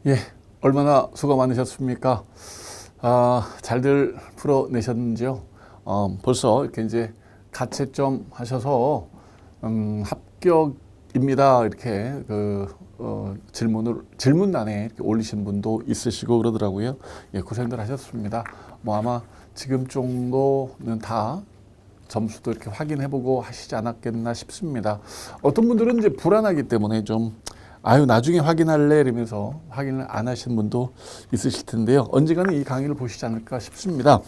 예, 얼마나 수고 많으셨습니까? 잘들 풀어내셨는지요? 벌써 이렇게 이제 가채점 하셔서, 합격입니다. 이렇게 질문란에 이렇게 올리신 분도 있으시고 그러더라고요. 예, 고생들 하셨습니다. 뭐 아마 지금 정도는 다 점수도 이렇게 확인해보고 하시지 않았겠나 싶습니다. 어떤 분들은 이제 불안하기 때문에 좀 나중에 확인할래 이러면서 확인을 안 하시는 분도 있으실 텐데요. 언젠가는 이 강의를 보시지 않을까 싶습니다.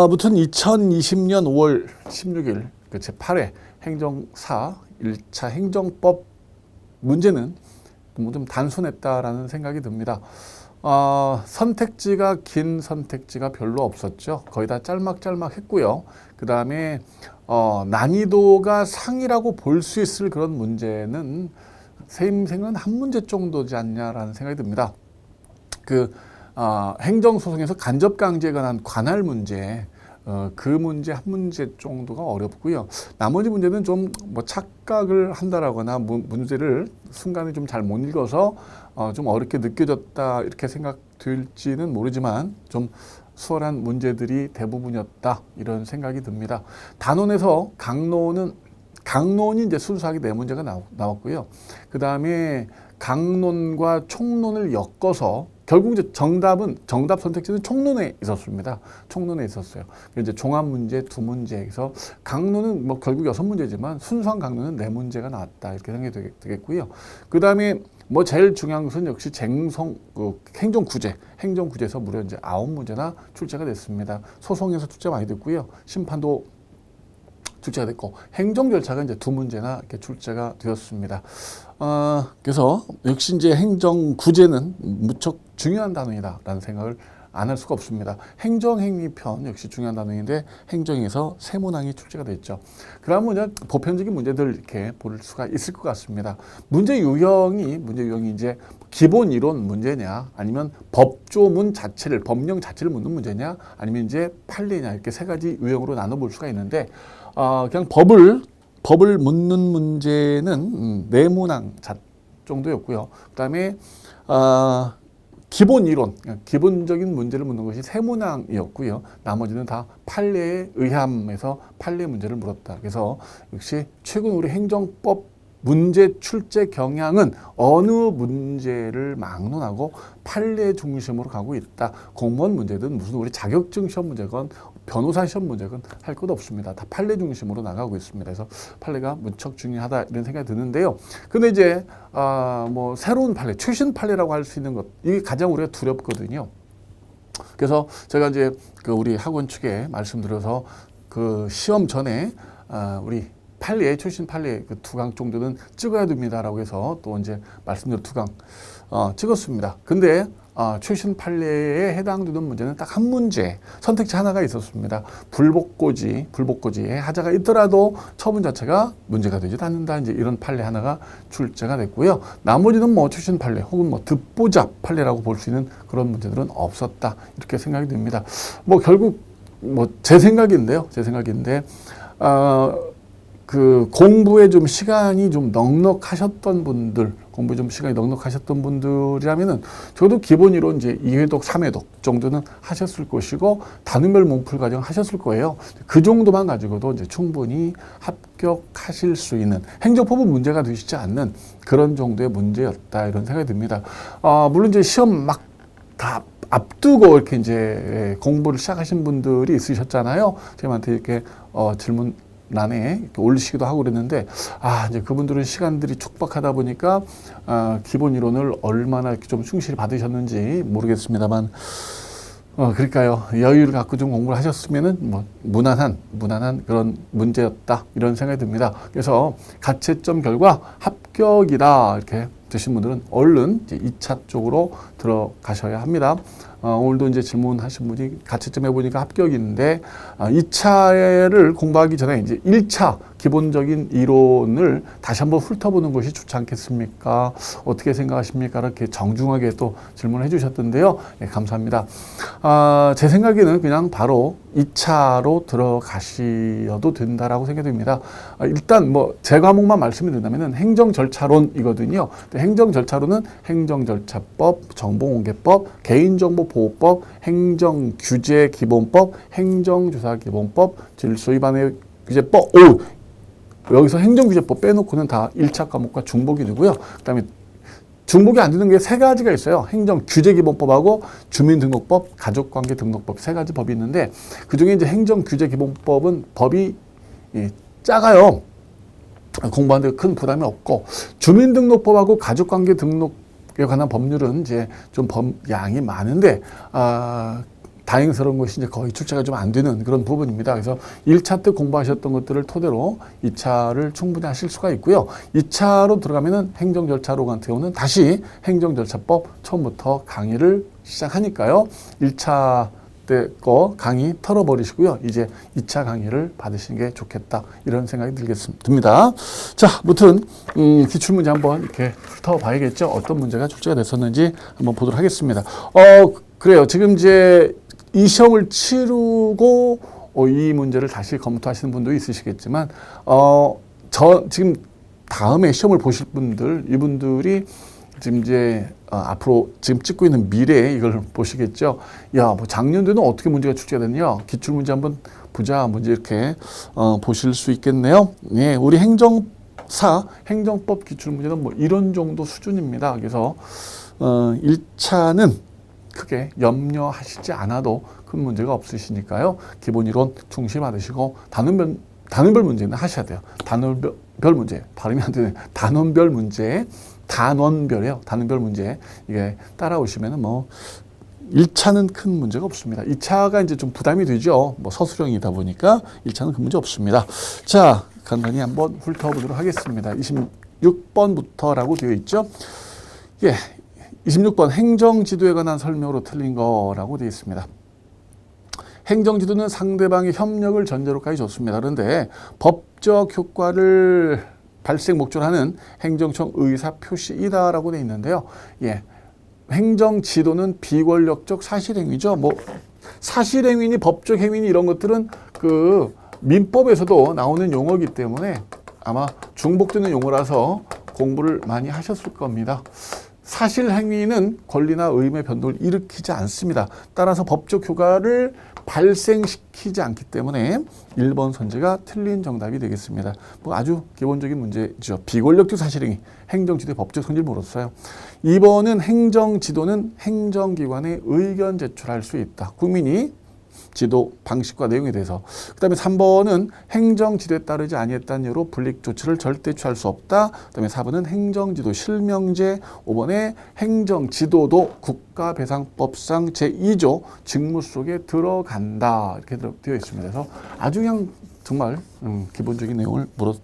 무튼 2020년 5월 16일 그 제8회 행정사 1차 행정법 문제는 좀 단순했다라는 생각이 듭니다. 선택지가 긴 선택지가 별로 없었죠. 거의 다 짤막짤막 했고요. 그 다음에 난이도가 상이라고 볼 수 있을 그런 문제는 새 인생은 한 문제 정도지 않냐라는 생각이 듭니다. 행정소송에서 간접강제에 관한 관할 문제, 그 문제 한 문제 정도가 어렵고요. 나머지 문제는 좀 뭐 착각을 한다라거나 문제를 순간에 좀 잘 못 읽어서 좀 어렵게 느껴졌다 이렇게 생각될지는 모르지만 좀 수월한 문제들이 대부분이었다 이런 생각이 듭니다. 단원에서 강론이 이제 순수하게 네 문제가 나왔고요. 그 다음에 강론과 총론을 엮어서 결국 이제 정답 선택지는 총론에 있었습니다. 총론에 있었어요. 이제 종합 문제 두 문제에서 강론은 뭐 결국 6문제지만 순수한 강론은 4문제가 나왔다 이렇게 생각이 되겠고요. 그 다음에 뭐 제일 중요한 것은 역시 행정구제에서 무려 이제 9문제나 출제가 됐습니다. 소송에서 출제 많이 됐고요. 심판도 출제가 됐고 행정 절차가 이제 2문제나 이렇게 출제가 되었습니다. 그래서 역시 이제 행정 구제는 무척 중요한 단어이다라는 생각을 안 할 수가 없습니다. 행정행위편 역시 중요한 단어인데 행정에서 3문항이 출제가 됐죠. 그러면 보편적인 문제들 이렇게 볼 수가 있을 것 같습니다. 문제 유형이 이제 기본 이론 문제냐, 아니면 법조문 자체를 법령 자체를 묻는 문제냐, 아니면 이제 판례냐 이렇게 3가지 유형으로 나눠볼 수가 있는데 그냥 법을 묻는 문제는 4문항 정도였고요. 그다음에 기본 이론, 기본적인 문제를 묻는 것이 3문항이었고요. 나머지는 다 판례에 의함에서 판례 문제를 물었다. 그래서 역시 최근 우리 행정법 문제 출제 경향은 어느 문제를 막론하고 판례 중심으로 가고 있다. 공무원 문제든 무슨 우리 자격증 시험 문제건 변호사 시험 문제건 할 것 없습니다. 다 판례 중심으로 나가고 있습니다. 그래서 판례가 무척 중요하다 이런 생각이 드는데요. 근데 이제 뭐 새로운 판례, 최신 판례라고 할 수 있는 것, 이게 가장 우리가 두렵거든요. 그래서 제가 이제 우리 학원 측에 말씀드려서 그 시험 전에 우리 최신 판례 그 2강 정도는 찍어야 됩니다라고 해서 또 이제 말씀드린 2강 찍었습니다. 근데 최신 판례에 해당되는 문제는 딱 한 문제, 선택지 하나가 있었습니다. 불복고지에 하자가 있더라도 처분 자체가 문제가 되지 않는다. 이제 이런 판례 하나가 출제가 됐고요. 나머지는 뭐 최신 판례 혹은 뭐 듣보잡 판례라고 볼 수 있는 그런 문제들은 없었다. 이렇게 생각이 됩니다. 뭐 결국 뭐 제 생각인데 공부에 좀 시간이 좀 넉넉하셨던 분들이라면은 저도 기본 이론 이제 2회독, 3회독 정도는 하셨을 것이고 단원별 몸풀 과정 하셨을 거예요. 그 정도만 가지고도 이제 충분히 합격하실 수 있는 행정법은 문제가 되시지 않는 그런 정도의 문제였다 이런 생각이 듭니다. 물론 이제 시험 막 다 앞두고 이렇게 이제 공부를 시작하신 분들이 있으셨잖아요. 저한테 이렇게 질문 란에 이렇게 올리시기도 하고 그랬는데 이제 그분들은 시간들이 촉박하다 보니까 기본 이론을 얼마나 이렇게 좀 충실히 받으셨는지 모르겠습니다만 그러니까요, 여유를 갖고 좀 공부를 하셨으면은 뭐 무난한 그런 문제였다 이런 생각이 듭니다. 그래서 가채점 결과 합격이다 이렇게 되신 분들은 얼른 이제 2차 쪽으로 들어가셔야 합니다. 오늘도 이제 질문하신 분이 가채점 해보니까 합격인데 2차를 공부하기 전에 이제 1차 기본적인 이론을 다시 한번 훑어보는 것이 좋지 않겠습니까? 어떻게 생각하십니까? 이렇게 정중하게 또 질문을 해주셨던데요. 네, 감사합니다. 제 생각에는 그냥 바로 2차로 들어가셔도 된다라고 생각됩니다. 일단 뭐 제 과목만 말씀을 드린다면은 행정절차론이거든요. 행정절차론은 행정절차법, 정보공개법, 개인정보보호법, 행정규제기본법, 행정조사기본법, 질서위반의 규제법. 여기서 행정규제법 빼놓고는 다 1차 과목과 중복이 되고요. 그다음에 중복이 안 되는 게 세 가지가 있어요. 행정규제기본법하고 주민등록법, 가족관계등록법 세 가지 법이 있는데 그중에 이제 행정규제기본법은 법이 작아요. 공부하는데 큰 부담이 없고 주민등록법하고 가족관계등록에 관한 법률은 이제 좀 양이 많은데 다행스러운 것이 이제 거의 출제가 좀 안 되는 그런 부분입니다. 그래서 1차 때 공부하셨던 것들을 토대로 2차를 충분히 하실 수가 있고요. 2차로 들어가면은 행정절차로 같은 경우는 다시 행정절차법 처음부터 강의를 시작하니까요. 1차 때 거 강의 털어버리시고요. 이제 2차 강의를 받으시는 게 좋겠다. 이런 생각이 듭니다. 자, 아무튼 기출문제 한번 이렇게 훑어봐야겠죠. 어떤 문제가 출제가 됐었는지 한번 보도록 하겠습니다. 그래요. 지금 이제 이 시험을 치르고 이 문제를 다시 검토하시는 분도 있으시겠지만 지금 다음에 시험을 보실 분들 이분들이 지금 이제 앞으로 지금 찍고 있는 미래에 이걸 보시겠죠. 야, 뭐 작년도에는 어떻게 문제가 출제가 됐냐? 기출 문제 한번 보자. 문제 이렇게 보실 수 있겠네요. 예, 우리 행정법 기출 문제는 뭐 이런 정도 수준입니다. 그래서 1차는 크게 염려하시지 않아도 큰 문제가 없으시니까요. 기본 이론 충실히 받으시고 단원별 문제는 하셔야 돼요. 단원별 문제 발음이 안 되네. 단원별 문제 이게 따라오시면은 뭐 1차는 큰 문제가 없습니다. 2차가 이제 좀 부담이 되죠. 뭐 서술형이다 보니까 1차는 큰 문제 없습니다. 자, 간단히 한번 훑어보도록 하겠습니다. 26번부터라고 되어 있죠. 예. 26번 행정지도에 관한 설명으로 틀린 거라고 되어 있습니다. 행정지도는 상대방의 협력을 전제로까지 좋습니다. 그런데 법적 효과를 발생 목적으로 하는 행정청 의사표시이다라고 되어 있는데요. 예, 행정지도는 비권력적 사실행위죠. 뭐 사실행위니 법적 행위니 이런 것들은 그 민법에서도 나오는 용어이기 때문에 아마 중복되는 용어라서 공부를 많이 하셨을 겁니다. 사실 행위는 권리나 의무의 변동을 일으키지 않습니다. 따라서 법적 효과를 발생시키지 않기 때문에 1번 선지가 틀린 정답이 되겠습니다. 뭐 아주 기본적인 문제죠. 비권력적 사실행위, 행정지도의 법적 성질을 물었어요. 2번은 행정지도는 행정기관에 의견 제출할 수 있다. 국민이 지도 방식과 내용에 대해서. 그 다음에 3번은 행정지도에 따르지 아니했다는 이유로 불이익 조치를 절대 취할 수 없다. 그 다음에 4번은 행정지도 실명제. 5번에 행정지도도 국가배상법상 제2조 직무 속에 들어간다. 이렇게 되어 있습니다. 그래서 아주 그냥 정말 기본적인 내용을 물었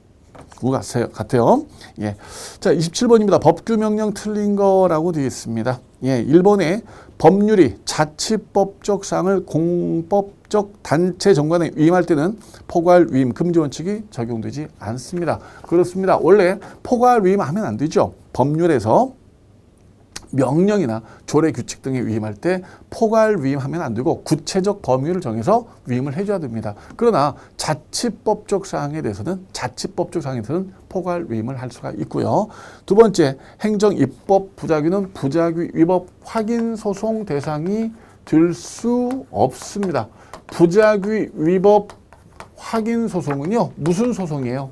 같아요. 예. 자, 27번입니다. 법규명령 틀린 거라고 되어 있습니다. 예, 1번에 법률이 자치법적 사항을 공법적 단체 정관에 위임할 때는 포괄 위임 금지 원칙이 적용되지 않습니다. 그렇습니다. 원래 포괄 위임하면 안 되죠. 법률에서 명령이나 조례 규칙 등에 위임할 때 포괄 위임하면 안 되고 구체적 범위를 정해서 위임을 해줘야 됩니다. 그러나 자치법적 사항에 대해서는 포괄 위임을 할 수가 있고요. 두 번째, 행정입법 부작위는 부작위 위법 확인 소송 대상이 될 수 없습니다. 부작위 위법 확인 소송은요, 무슨 소송이에요?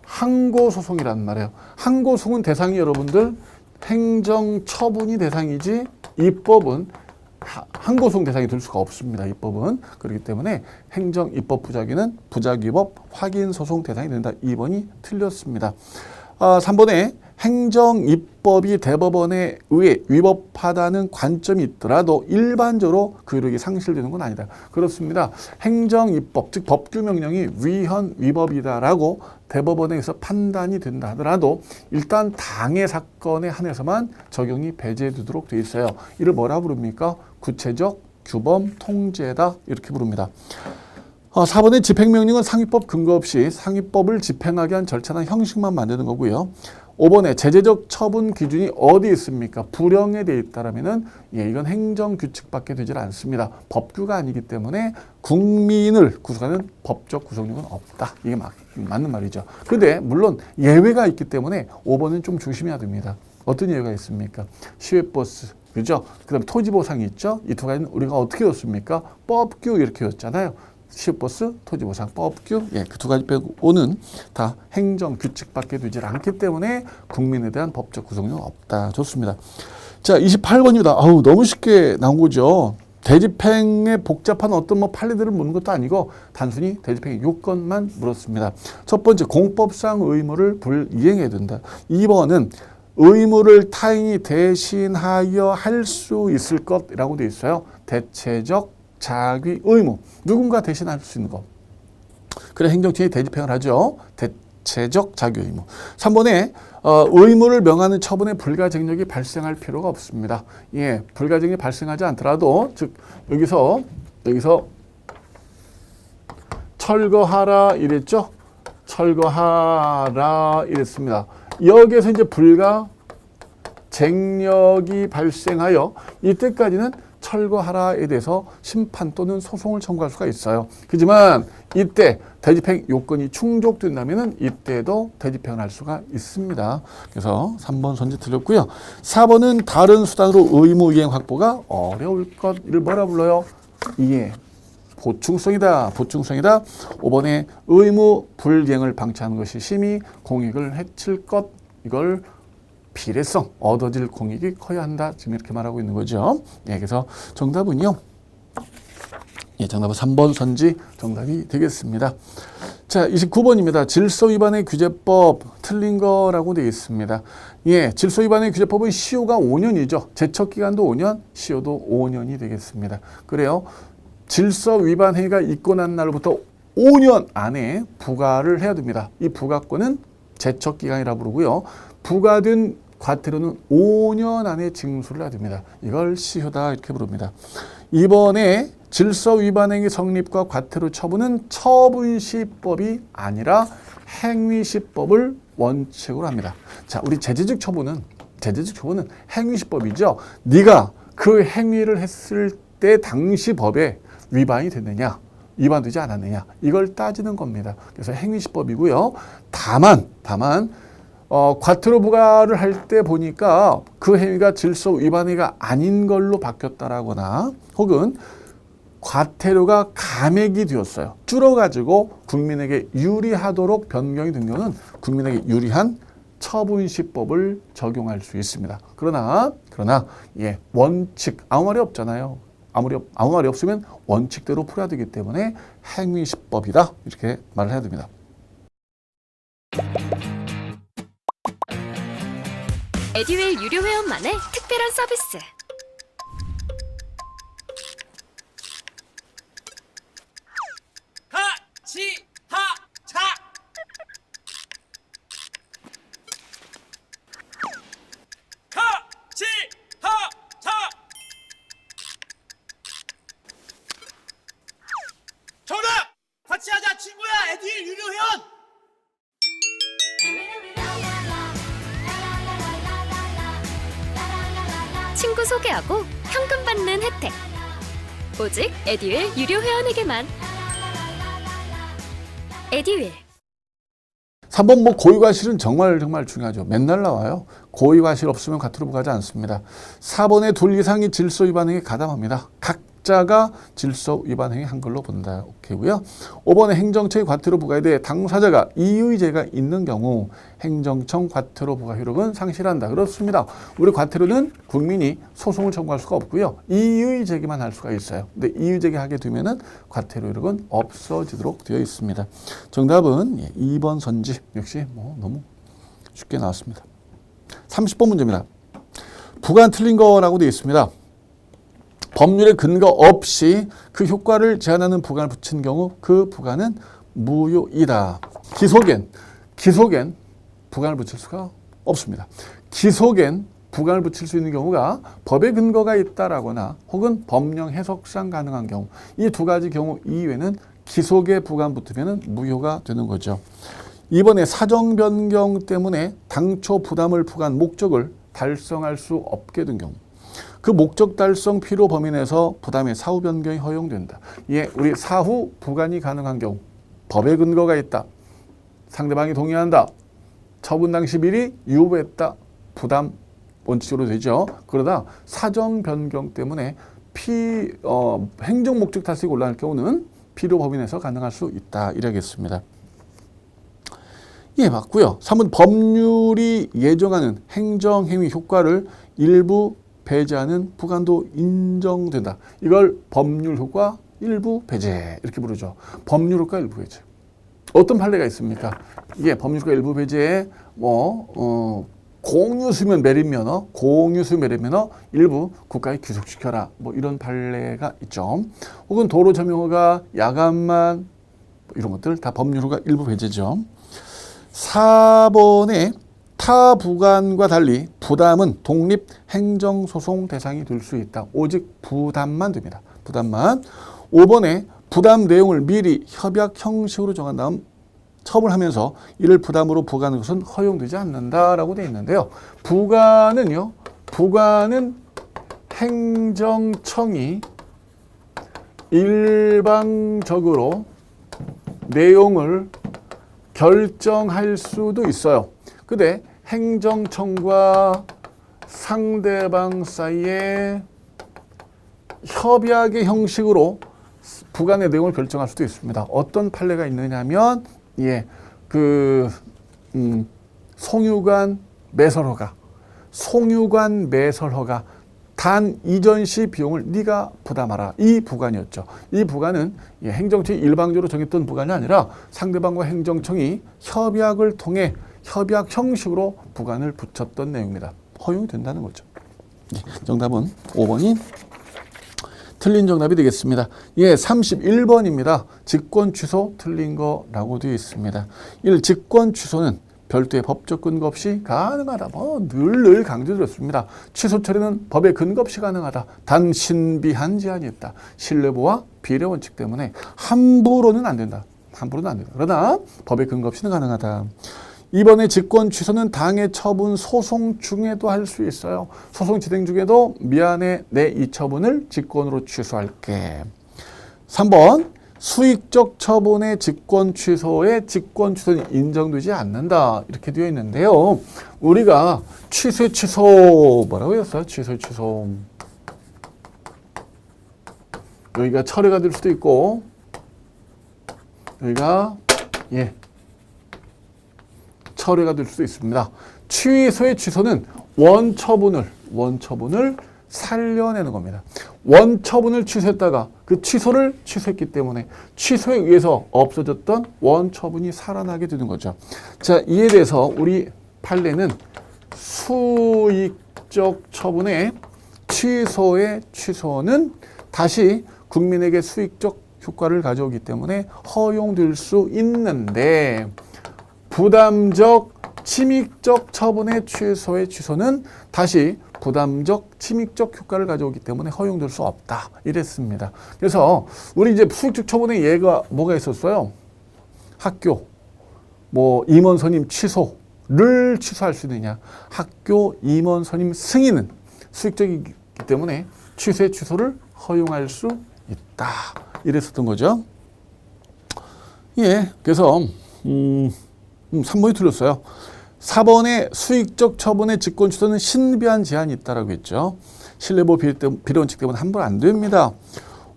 항고소송이란 말이에요. 항고소송은 대상이 여러분들 행정처분이 대상이지 입법은 항고소송 대상이 될 수가 없습니다. 입법은. 그렇기 때문에 행정입법 부작위는 부작위법 확인소송 대상이 된다. 2번이 틀렸습니다. 3번에 행정입법이 대법원에 의해 위법하다는 관점이 있더라도 일반적으로 그 효력이 상실되는 건 아니다. 그렇습니다. 행정입법, 즉 법규명령이 위헌 위법이다라고 대법원에서 판단이 된다 하더라도 일단 당해 사건에 한해서만 적용이 배제되도록 되어 있어요. 이를 뭐라 부릅니까? 구체적 규범 통제다 이렇게 부릅니다. 4번의 집행명령은 상위법 근거 없이 상위법을 집행하게 한 절차나 형식만 만드는 거고요. 5번에 제재적 처분 기준이 어디 있습니까? 불형에 되어 있다라면은 이건 행정규칙밖에 되질 않습니다. 법규가 아니기 때문에 국민을 구속하는 법적 구속력은 없다. 이게 맞는 말이죠. 근데 물론 예외가 있기 때문에 5번은 좀 조심해야 됩니다. 어떤 예외가 있습니까? 시외버스, 그죠? 그 다음에 토지보상이 있죠? 이 두 가지는 우리가 어떻게 줬습니까? 법규 이렇게 줬잖아요. 시외버스, 토지보상, 법규, 그 두 가지 빼고는 다 행정규칙밖에 되질 않기 때문에 국민에 대한 법적 구속력은 없다. 좋습니다. 자, 28번입니다. 아우, 너무 쉽게 나온 거죠. 대집행에 복잡한 어떤 판례들을 묻는 것도 아니고 단순히 대집행의 요건만 물었습니다. 첫 번째, 공법상 의무를 불이행해야 된다. 2번은 의무를 타인이 대신하여 할 수 있을 것이라고 되어 있어요. 대체적 자기 의무. 누군가 대신할 수 있는 것. 그래 행정청이 대집행을 하죠. 대체적 자기 의무. 3번에 의무를 명하는 처분에 불가증력이 발생할 필요가 없습니다. 불가증력이 발생하지 않더라도 즉 여기서 철거하라 이랬죠. 철거하라 이랬습니다. 여기에서 이제 불가쟁력이 발생하여 이때까지는 철거하라에 대해서 심판 또는 소송을 청구할 수가 있어요. 하지만 이때 대집행 요건이 충족된다면 이때도 대집행을 할 수가 있습니다. 그래서 3번 선지 틀렸고요. 4번은 다른 수단으로 의무 이행 확보가 어려울 것. 이를 뭐라 불러요? 보충성이다. 5번에 의무 불이행을 방치하는 것이 심히 공익을 해칠 것. 이걸 비례성, 얻어질 공익이 커야 한다. 지금 이렇게 말하고 있는 거죠. 그래서 정답은요. 정답은 3번 선지 정답이 되겠습니다. 자, 29번입니다. 질서 위반의 규제법 틀린 거라고 되어 있습니다. 질서 위반의 규제법은 시효가 5년이죠. 제척 기간도 5년, 시효도 5년이 되겠습니다. 그래요. 질서 위반 행위가 있고 난 날부터 5년 안에 부과를 해야 됩니다. 이 부과권은 제척 기간이라 부르고요. 부과된 과태료는 5년 안에 징수를 해야 됩니다. 이걸 시효다 이렇게 부릅니다. 이번에 질서 위반 행위 성립과 과태료 처분은 처분시법이 아니라 행위시법을 원칙으로 합니다. 자, 우리 제재적 처분은 행위시법이죠. 네가 그 행위를 했을 때 당시 법에 위반이 됐느냐, 위반되지 않았느냐 이걸 따지는 겁니다. 그래서 행위시법이고요. 다만 과태료 부과를 할 때 보니까 그 행위가 질서 위반 행위가 아닌 걸로 바뀌었다라거나 혹은 과태료가 감액이 되었어요. 줄어가지고 국민에게 유리하도록 변경이 된 경우는 국민에게 유리한 처분시법을 적용할 수 있습니다. 그러나 원칙 아무 말이 없잖아요. 아무 말이 없으면 원칙대로 풀어야 되기 때문에 행위시법이다 이렇게 말을 해야 됩니다. 에듀윌 유료 회원만의 특별한 서비스. 하치하차 하치하차 정답! 같이 하자 친구야 에듀윌 유료 회원! 친구 소개하고 현금 받는 혜택. 오직 에듀윌 유료 회원에게만. 에듀윌. 3번 고의과실은 정말 중요하죠. 맨날 나와요. 고의과실 없으면 과태료 부과하지 않습니다. 4번에 둘 이상이 질서 위반 행위에 가담합니다. 각자가 질서 위반 행위 한 걸로 본다. 오케이고요. 5번에 행정처의 과태료 부과에 대해 당사자가 이의제가 있는 경우 행정청 과태료 부과 효력은 상실한다. 그렇습니다. 우리 과태료는 국민이 소송을 청구할 수가 없고요. 이의제기만 할 수가 있어요. 근데 이의제기 하게 되면은 과태료 효력은 없어지도록 되어 있습니다. 정답은 2번 선지. 역시 너무 쉽게 나왔습니다. 30번 문제입니다. 부관 틀린 거라고 되어 있습니다. 법률의 근거 없이 그 효과를 제한하는 부관을 붙인 경우 그 부관은 무효이다. 기소겐 부관을 붙일 수가 없습니다. 기소겐 부관을 붙일 수 있는 경우가 법의 근거가 있다라거나 혹은 법령 해석상 가능한 경우 이 두 가지 경우 이외에는 기소계 부관 붙으면 무효가 되는 거죠. 이번에 사정 변경 때문에 당초 부담을 부과한 목적을 달성할 수 없게 된 경우, 그 목적 달성 필요 범위 내에서 부담의 사후 변경이 허용된다. 예, 우리 사후 부과이 가능한 경우, 법의 근거가 있다, 상대방이 동의한다, 처분 당시 미리 유보했다, 부담 원칙으로 되죠. 그러다 사정 변경 때문에 행정 목적 달성이 곤란할 경우는 필요 범위 내에서 가능할 수 있다. 이래야겠습니다. 예, 맞고요. 3번 법률이 예정하는 행정행위 효과를 일부 배제하는 부관도 인정된다. 이걸 법률 효과 일부 배제 이렇게 부르죠. 법률 효과 일부 배제. 어떤 판례가 있습니까? 예, 법률 효과 일부 배제에 공유수면 매립면허, 일부 국가에 귀속시켜라. 뭐 이런 판례가 있죠. 혹은 도로 점용허가, 야간만 이런 것들 다 법률 효과 일부 배제죠. 4번에 타 부관과 달리 부담은 독립 행정소송 대상이 될 수 있다. 오직 부담만 됩니다. 부담만. 5번에 부담 내용을 미리 협약 형식으로 정한 다음 처분하면서 이를 부담으로 부과하는 것은 허용되지 않는다라고 되어 있는데요. 부과는 행정청이 일방적으로 내용을 결정할 수도 있어요. 근데 행정청과 상대방 사이에 협약의 형식으로 부관의 내용을 결정할 수도 있습니다. 어떤 판례가 있느냐면 송유관 매설허가 단 이전 시 비용을 네가 부담하라. 이 부관이었죠. 이 부관은 행정청이 일방적으로 정했던 부관이 아니라 상대방과 행정청이 협약을 통해 협약 형식으로 부관을 붙였던 내용입니다. 허용이 된다는 거죠. 정답은 5번이 틀린 정답이 되겠습니다. 31번입니다. 직권 취소 틀린 거라고 되어 있습니다. 1. 직권 취소는 별도의 법적 근거 없이 가능하다. 늘 강조드렸습니다. 취소 처리는 법의 근거 없이 가능하다. 단 신비한 제한이 있다. 신뢰보와 비례 원칙 때문에 함부로는 안 된다. 그러나 법의 근거 없이는 가능하다. 이번에 직권 취소는 당해 처분 소송 중에도 할 수 있어요. 소송 진행 중에도 미안해, 내 이 처분을 직권으로 취소할게. 3번 수익적 처분의 직권 취소에 직권 취소는 인정되지 않는다. 이렇게 되어 있는데요. 우리가 취소 뭐라고 했어요? 취소. 여기가 철회가 될 수도 있고 여기가 철회가 될 수도 있습니다. 취소의 취소는 원처분을 살려내는 겁니다. 원처분을 취소했다가 그 취소를 취소했기 때문에 취소에 의해서 없어졌던 원처분이 살아나게 되는 거죠. 자, 이에 대해서 우리 판례는 수익적 처분의 취소의 취소는 다시 국민에게 수익적 효과를 가져오기 때문에 허용될 수 있는데 부담적 침익적 처분의 취소의 취소는 다시 부담적 침익적 효과를 가져오기 때문에 허용될 수 없다. 이랬습니다. 그래서 우리 이제 수익적 처분의 예가 뭐가 있었어요? 학교, 임원 선임 취소를 취소할 수 있느냐? 학교 임원 선임 승인은 수익적이기 때문에 취소의 취소를 허용할 수 있다. 이랬었던 거죠. 그래서 3번이 틀렸어요. 4번의 수익적 처분의 직권 취소는 신비한 제한이 있다라고 했죠. 신뢰보호 비례 원칙 때문에 함부로 안 됩니다.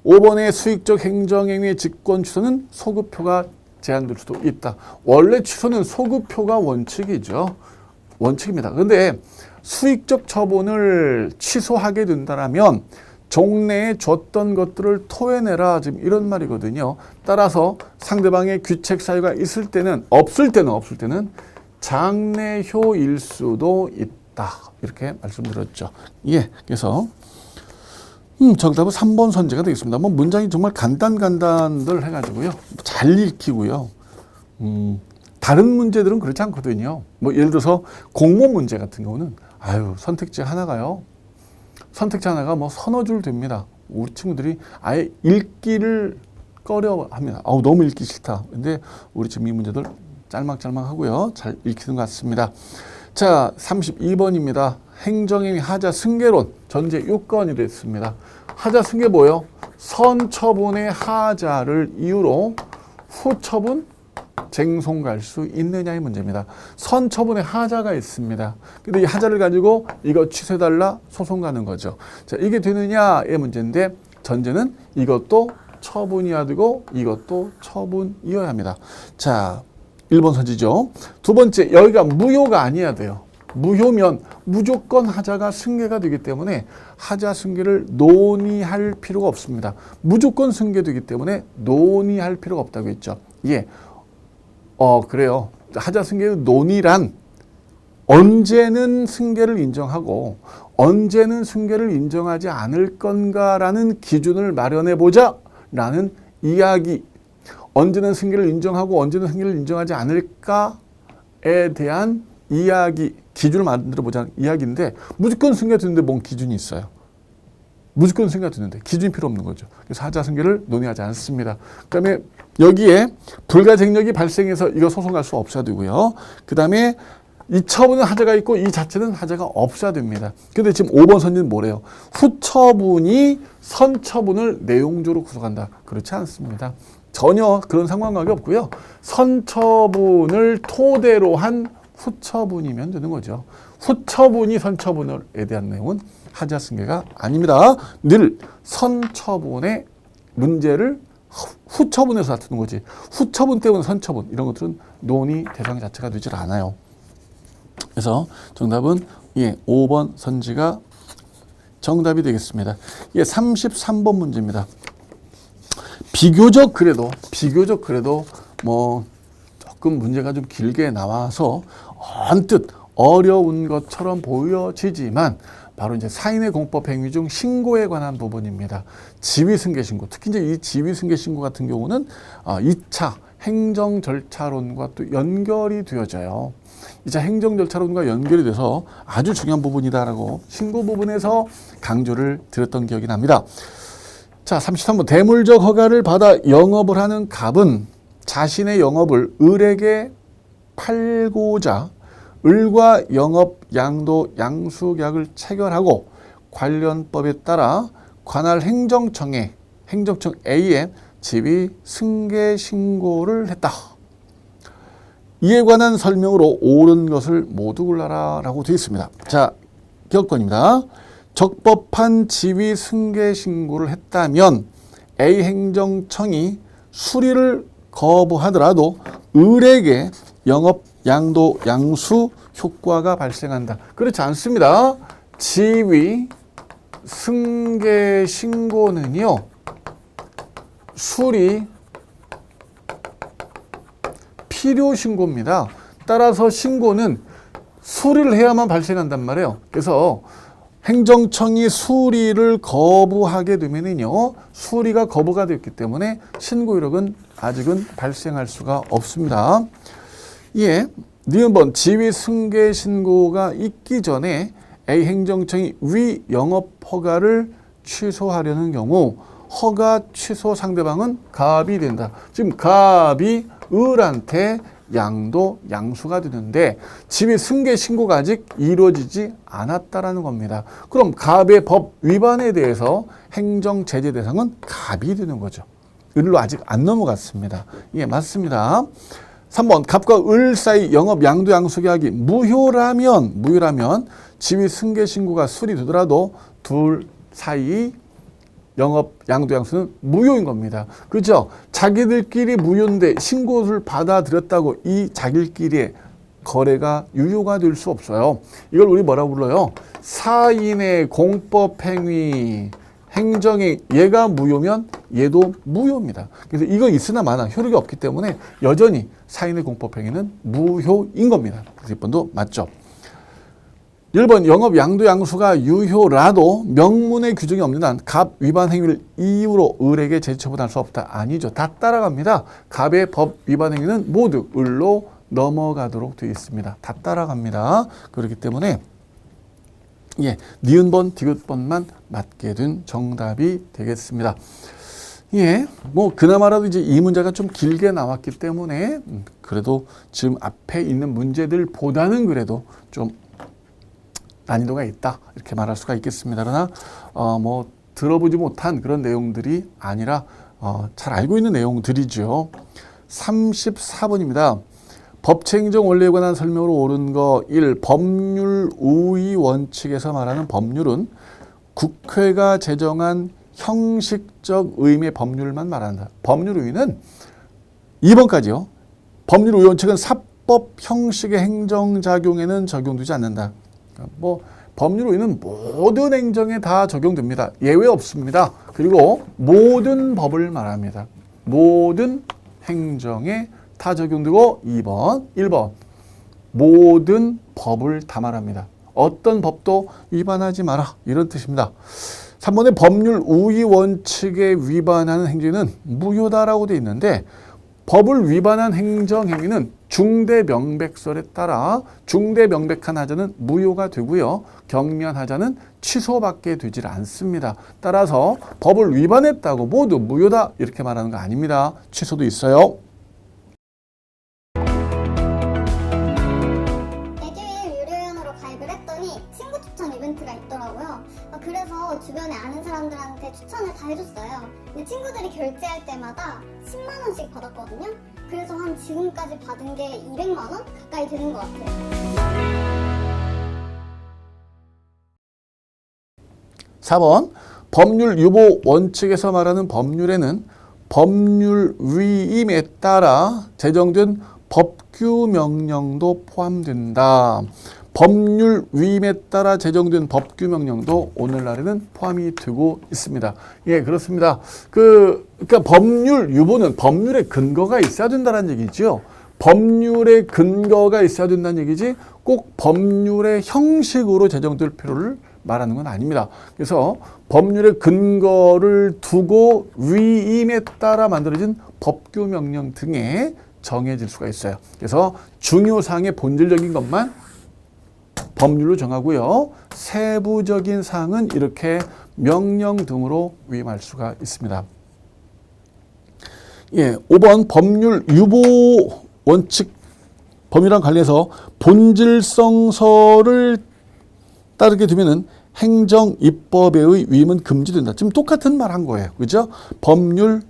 5번의 수익적 행정행위의 직권 취소는 소급표가 제한될 수도 있다. 원래 취소는 소급표가 원칙이죠. 원칙입니다. 그런데 수익적 처분을 취소하게 된다면 종래에 줬던 것들을 토해내라. 지금 이런 말이거든요. 따라서 상대방의 귀책 사유가 있을 때는 없을 때는 장래효일 수도 있다. 이렇게 말씀드렸죠. 그래서 정답은 3번 선제가 되겠습니다. 문장이 정말 간단들 해가지고요. 잘 읽히고요. 다른 문제들은 그렇지 않거든요. 예를 들어서 공모 문제 같은 경우는 선택지 하나가 서너 줄 됩니다. 우리 친구들이 아예 읽기를 꺼려합니다. 너무 읽기 싫다. 근데 우리 지금 이 문제들 짤막짤막하고요. 잘 읽히는 것 같습니다. 자, 32번입니다. 행정행위 하자 승계론 전제 요건이 됐습니다. 하자 승계 뭐예요? 선처분의 하자를 이유로 후처분 쟁송 갈 수 있느냐의 문제입니다. 선처분의 하자가 있습니다. 근데 이 하자를 가지고 이거 취소해달라 소송 가는 거죠. 자, 이게 되느냐의 문제인데 전제는 이것도 처분이어야 되고 이것도 처분이어야 합니다. 자, 1번 선지죠. 두 번째, 여기가 무효가 아니어야 돼요. 무효면 무조건 하자가 승계가 되기 때문에 하자 승계를 논의할 필요가 없습니다. 무조건 승계되기 때문에 논의할 필요가 없다고 했죠. 예. 그래요. 하자 승계의 논의란 언제는 승계를 인정하고 언제는 승계를 인정하지 않을 건가라는 기준을 마련해 보자 라는 이야기. 언제는 승계를 인정하고 언제는 승계를 인정하지 않을까에 대한 이야기, 기준을 만들어 보자는 이야기인데 무조건 승계가 되는데 뭔 기준이 있어요. 무조건 승계가 되는데 기준이 필요 없는 거죠. 그래서 하자 승계를 논의하지 않습니다. 그다음에 여기에 불가쟁력이 발생해서 이거 소송할 수 없어야 되고요. 그다음에 이 처분은 하자가 있고 이 자체는 하자가 없어야 됩니다. 근데 지금 5번 선지는 뭐래요? 후처분이 선처분을 내용적으로 구속한다. 그렇지 않습니다. 전혀 그런 상관관계 없고요. 선처분을 토대로 한 후처분이면 되는 거죠. 후처분이 선처분에 대한 내용은 하자 승계가 아닙니다. 늘 선처분의 문제를 후처분에서 다투는 거지. 후처분 때문에 선처분 이런 것들은 논의 대상 자체가 되질 않아요. 그래서 정답은 5번 선지가 정답이 되겠습니다. 33번 문제입니다. 비교적 그래도 뭐 조금 문제가 좀 길게 나와서 언뜻 어려운 것처럼 보여지지만 바로 이제 사인의 공법 행위 중 신고에 관한 부분입니다. 지위승계 신고, 특히 이제 이 지위승계 신고 같은 경우는 2차 행정 절차론과 또 연결이 되어져요. 2차 행정 절차론과 연결이 돼서 아주 중요한 부분이다라고 신고 부분에서 강조를 드렸던 기억이 납니다. 자, 33번 대물적 허가를 받아 영업을 하는 갑은 자신의 영업을 을에게 팔고자 을과 영업, 양도, 양수계약을 체결하고 관련법에 따라 관할 행정청 A에 지위 승계 신고를 했다. 이에 관한 설명으로 옳은 것을 모두 골라라 라고 되어 있습니다. 자, 기억권입니다. 적법한 지위 승계 신고를 했다면 A 행정청이 수리를 거부하더라도 을에게 영업, 양도, 양수 효과가 발생한다. 그렇지 않습니다. 지위 승계 신고는요, 수리 필요 신고입니다. 따라서 신고는 수리를 해야만 발생한단 말이에요. 그래서 행정청이 수리를 거부하게 되면은요, 수리가 거부가 됐기 때문에 신고 이력은 아직은 발생할 수가 없습니다. 니은번 지위 승계 신고가 있기 전에 A 행정청이 위 영업 허가를 취소하려는 경우 허가 취소 상대방은 갑이 된다. 지금 갑이 을한테 양도, 양수가 되는데 지위 승계 신고가 아직 이루어지지 않았다라는 겁니다. 그럼 갑의 법 위반에 대해서 행정 제재 대상은 갑이 되는 거죠. 을로 아직 안 넘어갔습니다. 맞습니다. 3번 갑과 을 사이 영업, 양도, 양수 계약이 무효라면 지위 승계 신고가 수리되더라도 둘 사이 영업, 양도, 양수는 무효인 겁니다. 그렇죠? 자기들끼리 무효인데 신고를 받아들였다고 이 자기들끼리의 거래가 유효가 될 수 없어요. 이걸 우리 뭐라고 불러요? 사인의 공법행위, 행정이 얘가 무효면 얘도 무효입니다. 그래서 이거 있으나 마나 효력이 없기 때문에 여전히 사인의 공법행위는 무효인 겁니다. 그래서 1번도 맞죠. 1번 영업, 양도, 양수가 유효라도 명문의 규정이 없는 한 갑 위반 행위를 이유로 을에게 제처분할 수 없다. 아니죠. 다 따라갑니다. 갑의 법 위반 행위는 모두 을로 넘어가도록 되어 있습니다. 다 따라갑니다. 그렇기 때문에 니은번, 디귿번만 맞게 된 정답이 되겠습니다. 예, 뭐 그나마라도 이제 이 문제가 좀 길게 나왔기 때문에 그래도 지금 앞에 있는 문제들보다는 그래도 좀 난이도가 있다 이렇게 말할 수가 있겠습니다. 그러나 뭐 들어보지 못한 그런 내용들이 아니라 잘 알고 있는 내용들이죠. 34번입니다. 법체행정 원리에 관한 설명으로 옳은 거 1. 법률 우위 원칙에서 말하는 법률은 국회가 제정한 형식적 의미의 법률만 말한다. 법률 우위는 2번까지요. 법률 우위 원칙은 사법 형식의 행정작용에는 적용되지 않는다. 뭐 법률 우위는 모든 행정에 다 적용됩니다. 예외 없습니다. 그리고 모든 법을 말합니다. 모든 행정에 다 적용되고 2번, 1번 모든 법을 다 말합니다. 어떤 법도 위반하지 마라 이런 뜻입니다. 3번의 법률 우위 원칙에 위반하는 행위는 무효다라고 되어 있는데 법을 위반한 행정행위는 중대명백설에 따라 중대명백한 하자는 무효가 되고요. 경미한 하자는 취소밖에 되질 않습니다. 따라서 법을 위반했다고 모두 무효다 이렇게 말하는 거 아닙니다. 취소도 있어요. 에듀윌 유료회원으로 가입을 했더니 친구 추천 이벤트가 있더라고요. 그래서 주변에 아는 사람들한테 추천을 다 해줬어요. 근데 친구들이 결제할 때마다 10만 원씩 받았거든요. 그래서 한 지금까지 받은 게 200만 원 가까이 되는 것 같아요. 4번 법률 유보 원칙에서 말하는 법률에는 법률 위임에 따라 제정된 법규 명령도 포함된다. 법률 위임에 따라 제정된 법규 명령도 오늘날에는 포함이 되고 있습니다. 예, 그렇습니다. 그러니까 법률 유보는 법률의 근거가 있어야 된다는 얘기죠. 법률의 근거가 있어야 된다는 얘기지 꼭 법률의 형식으로 제정될 필요를 말하는 건 아닙니다. 그래서 법률의 근거를 두고 위임에 따라 만들어진 법규 명령 등에 정해질 수가 있어요. 그래서 중요사항의 본질적인 것만 법률로 정하고요. 세부적인 사항은 이렇게 명령 등으로 위임할 수가 있습니다. 예, 5번 법률 유보 원칙 범위랑 관련해서 본질성서를 따르게 되면은 행정 입법의 위임은 금지된다. 지금 똑같은 말 한 거예요. 그죠? 법률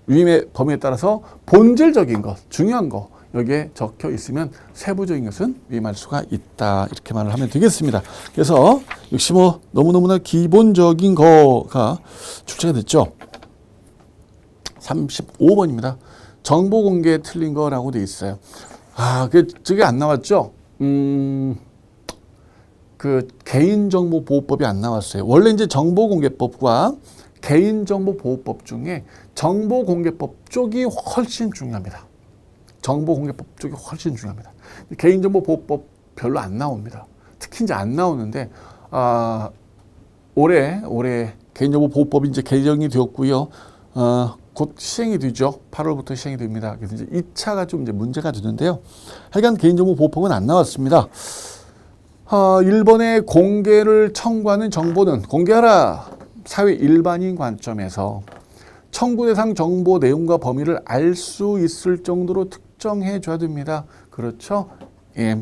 위임의 범위에 따라서 본질적인 것, 중요한 거 여기에 적혀 있으면 세부적인 것은 위임할 수가 있다. 이렇게 말을 하면 되겠습니다. 그래서 역시 뭐 너무너무나 기본적인 거가 출제가 됐죠. 35번입니다. 정보 공개 틀린 거라고 돼 있어요. 저게 안 나왔죠? 그 개인정보보호법이 안 나왔어요. 원래 이제 정보공개법과 개인정보보호법 중에 정보공개법 쪽이 훨씬 중요합니다. 정보공개법 쪽이 훨씬 중요합니다. 개인정보보호법 별로 안 나옵니다. 특히 이제 안 나오는데 올해 개인정보보호법이 이제 개정이 되었고요. 곧 시행이 되죠. 8월부터 시행이 됩니다. 그래서 이제 2차가 좀 이제 문제가 되는데요. 하여간 개인정보보호법은 안 나왔습니다. 1번의 공개를 청구하는 정보는 공개하라. 사회 일반인 관점에서 청구 대상 정보 내용과 범위를 알 수 있을 정도로 특정해 줘야 됩니다. 그렇죠? 예.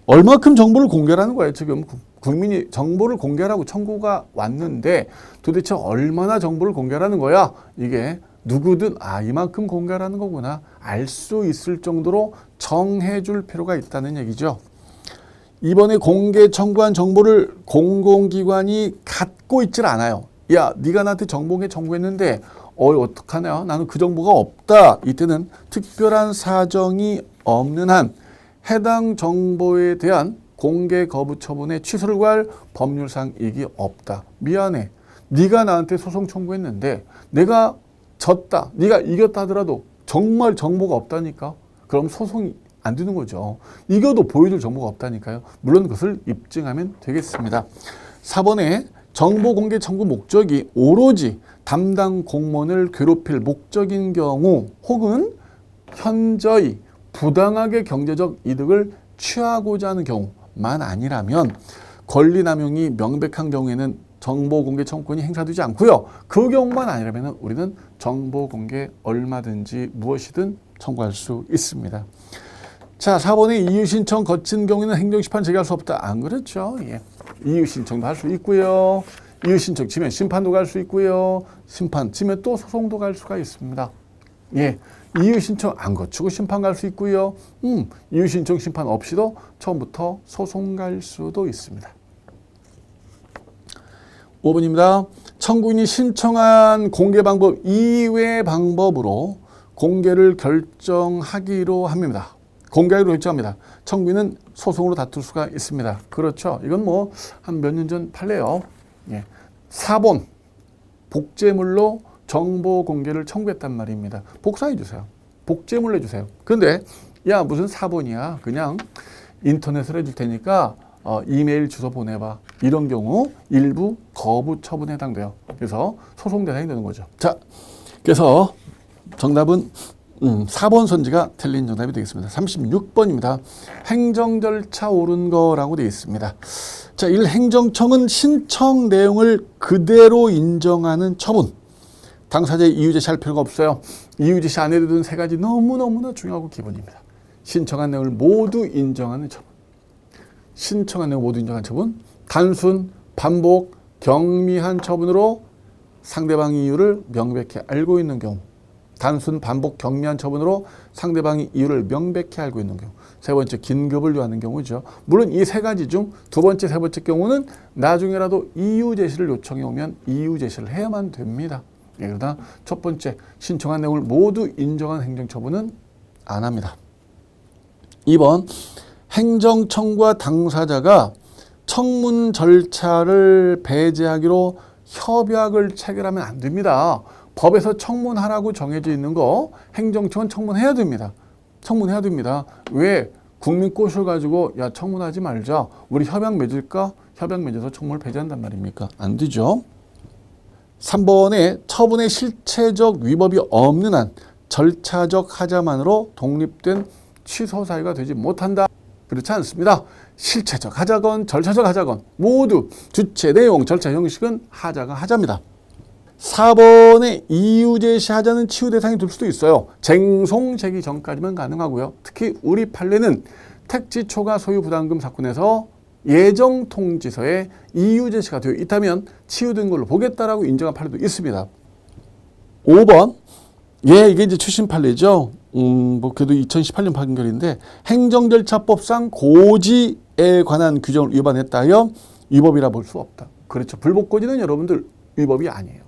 얼마큼 정보를 공개하는 거예요? 지금 국민이 정보를 공개하라고 청구가 왔는데 도대체 얼마나 정보를 공개하는 거야? 이게 누구든 이만큼 공개하는 거구나. 알 수 있을 정도로 정해 줄 필요가 있다는 얘기죠. 이번에 공개 청구한 정보를 공공기관이 갖고 있질 않아요. 야, 네가 나한테 정보공개 청구했는데 어떡하냐? 나는 그 정보가 없다. 이때는 특별한 사정이 없는 한 해당 정보에 대한 공개 거부 처분의 취소를 구할 법률상 이익이 없다. 미안해. 네가 나한테 소송 청구했는데 내가 졌다. 네가 이겼다 하더라도 정말 정보가 없다니까. 그럼 소송이 안 되는 거죠. 이겨도 보여줄 정보가 없다니까요. 물론 그것을 입증하면 되겠습니다. 4번에 정보 공개 청구 목적이 오로지 담당 공무원을 괴롭힐 목적인 경우 혹은 현저히 부당하게 경제적 이득을 취하고자 하는 경우만 아니라면 권리남용이 명백한 경우에는 정보공개 청구권이 행사되지 않고요. 그 경우만 아니라면 우리는 정보공개 얼마든지 무엇이든 청구할 수 있습니다. 자, 4번에 이유신청 거친 경우에는 행정심판 제기할 수 없다. 안 그렇죠? 예. 이유신청도 할 수 있고요. 이유신청 치면 심판도 갈 수 있고요. 심판 치면 또 소송도 갈 수가 있습니다. 예. 이유신청 안 거치고 심판 갈 수 있고요. 이유신청 심판 없이도 처음부터 소송 갈 수도 있습니다. 5번입니다. 청구인이 신청한 공개 방법 이외의 방법으로 공개를 결정하기로 합니다. 공개하기로 결정합니다. 청구인은 소송으로 다툴 수가 있습니다. 그렇죠. 이건 뭐 한 몇 년 전 판례요. 예. 4번 복제물로 정보 공개를 청구했단 말입니다. 복사해 주세요. 복제물 내주세요. 그런데 야 무슨 4번이야. 그냥 인터넷으로 해줄 테니까 이메일 주소 보내봐. 이런 경우 일부 거부 처분에 해당돼요. 그래서 소송 대상이 되는 거죠. 자, 그래서 정답은 4번 선지가 틀린 정답이 되겠습니다. 36번입니다. 행정 절차 옳은 거라고 되어 있습니다. 자, 1. 행정청은 신청 내용을 그대로 인정하는 처분. 당사자의 이유 제시할 필요가 없어요. 이유 제시 안 해도 되는 세 가지 너무너무나 중요하고 기본입니다. 신청한 내용을 모두 인정하는 처분. 신청한 내용 모두 인정한 처분. 단순, 반복, 경미한 처분으로 상대방의 이유를 명백히 알고 있는 경우. 단순, 반복, 경미한 처분으로 상대방의 이유를 명백히 알고 있는 경우. 세 번째, 긴급을 요하는 경우죠. 물론 이 세 가지 중 두 번째, 세 번째 경우는 나중에라도 이유 제시를 요청해 오면 이유 제시를 해야만 됩니다. 예, 그러나 첫 번째, 신청한 내용을 모두 인정한 행정처분은 안 합니다. 2번, 행정청구와 당사자가 청문 절차를 배제하기로 협약을 체결하면 안 됩니다. 법에서 청문하라고 정해져 있는 거 행정청은 청문해야 됩니다. 청문해야 됩니다. 왜? 국민 꼬셔가지고 야 청문하지 말자. 우리 협약 맺을까? 협약 맺어서 청문을 배제한단 말입니까? 안 되죠. 3번에 처분의 실체적 위법이 없는 한 절차적 하자만으로 독립된 취소 사유가 되지 못한다. 그렇지 않습니다. 실체적 하자건 절차적 하자건 모두 주체, 내용, 절차, 형식은 하자가 하자입니다. 4번에 이유 제시하자는 치유 대상이 될 수도 있어요. 쟁송 제기 전까지만 가능하고요. 특히 우리 판례는 택지 초과 소유 부담금 사건에서 예정 통지서에 이유 제시가 되어 있다면 치유된 걸로 보겠다라고 인정한 판례도 있습니다. 5번, 예, 이게 이제 출신 판례죠. 뭐 그래도 2018년 판결인데 행정절차법상 고지에 관한 규정을 위반했다 하여 위법이라 볼 수 없다. 그렇죠. 불복고지는 여러분들 위법이 아니에요.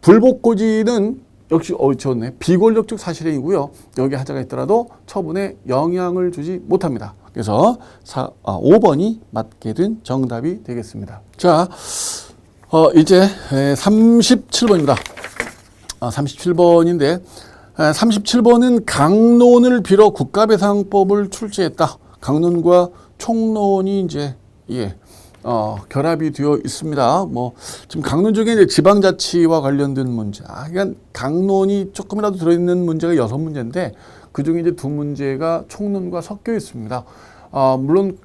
불복고지는 역시 좋네. 비권력적 사실행위고요. 여기 하자가 있더라도 처분에 영향을 주지 못합니다. 그래서 5번이 맞게 된 정답이 되겠습니다. 자, 이제 37번입니다. 37번인데 37번은 강론을 빌어 국가배상법을 출제했다. 강론과 총론이 이제 결합이 되어 있습니다. 뭐 지금 강론 중에 이제 지방자치와 관련된 문제, 그러니까 강론이 조금이라도 들어있는 문제가 6문제인데 그 중에 이제 2문제가 총론과 섞여 있습니다. 물론